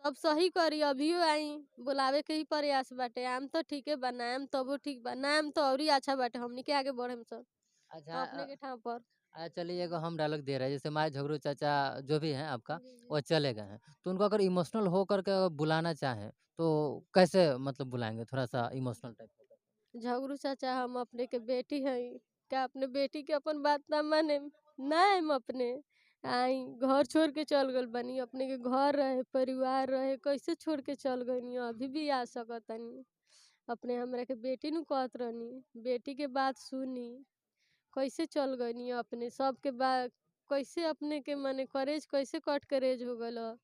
सब सही करी, अभियो आई, बुलावे के ही प्रयास बाटे। आम तो ठीके बा, नाम तबो ठीक बा, नाम तो औरी अच्छा बाटे, हमनी के आगे बढ़ेम सन अच्छा अपने के ठाव पर। चलिए एगो हम डायलॉग दे रहे हैं, जैसे माय झगड़ू चाचा जो भी हैं आपका, जी, जी। वो चले गए हैं, तो उनको अगर इमोशनल हो करके बुलाना चाहें, तो कैसे मतलब बुलाएँगे? थोड़ा-सा इमोशनल टाइप होकर? झगड़ू चाचा हम अपने के बेटी हई, का अपने बेटी के अपन बात ना मानेम? ना आइम अपने। आई घर छोड़ के चल गइल बानी, अपने के घर रहे, परिवार रहे, कैसे छोड़ के चल गइनी? अभी भी आ सकतानी। अपने हमरा के बेटी नु कहत रहनी, बेटी के बात सुनी, कैसे चल गइनी अपने सबके बात, कैसे अपने के मने करेज कैसे कट के रेज हो गइल ह?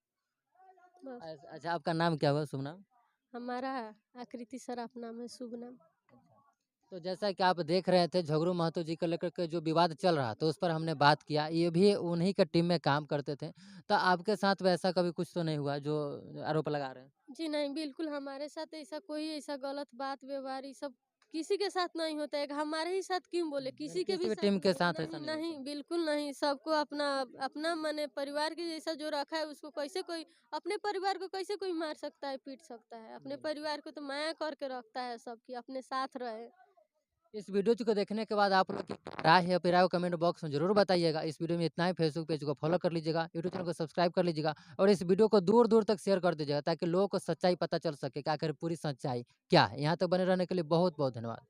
बस। अच्छा आपका नाम क्या हुआ शुभ नाम? हमारा आकृति सराफ नाम है, शुभ नाम। अच्छा। तो जैसा कि आप देख रहे थे झगड़ू महतो जी को लेकर के जो विवाद चल रहा था उस पर हमने बात किया, ये भी उन्हीं के टीम में काम करते थे। तो आपके साथ वैसा कभी कुछ तो नहीं हुआ जो आरोप लगा रहे हैं? जी नहीं, बिल्कुल हमारे साथ ऐसा कोई ऐसा गलत बात व्यवहार ये सब किसी के साथ नहीं होता है। हमारे ही साथ क्यों बोले? यानी किसी के किसी भी भी साथ टीम के नहीं, साथ ऐसा नहीं, नहीं होता नहीं, है। बिल्कुल नहीं। सबको अपना अपना मने परिवार के जैसा जो रखा है उसको कैसे कोई अपने परिवार को कैसे कोई मार सकता है, पीट सकता है? अपने बिल्कुल। परिवार को तो माया करके रखता है सबकी, अपने साथ रहे। इस वीडियो को देखने के बाद आप लोग की राय है, अपनी राय को कमेंट बॉक्स में ज़रूर बताइएगा। इस वीडियो में इतना ही, फेसबुक पेज को फॉलो कर लीजिएगा, यूट्यूब चैनल को सब्सक्राइब कर लीजिएगा और इस वीडियो को दूर-दूर तक शेयर कर दीजिएगा ताकि लोगों को सच्चाई पता चल सके कि आखिर पूरी सच्चाई क्या है। यहाँ तक बने रहने के लिए बहुत-बहुत धन्यवाद।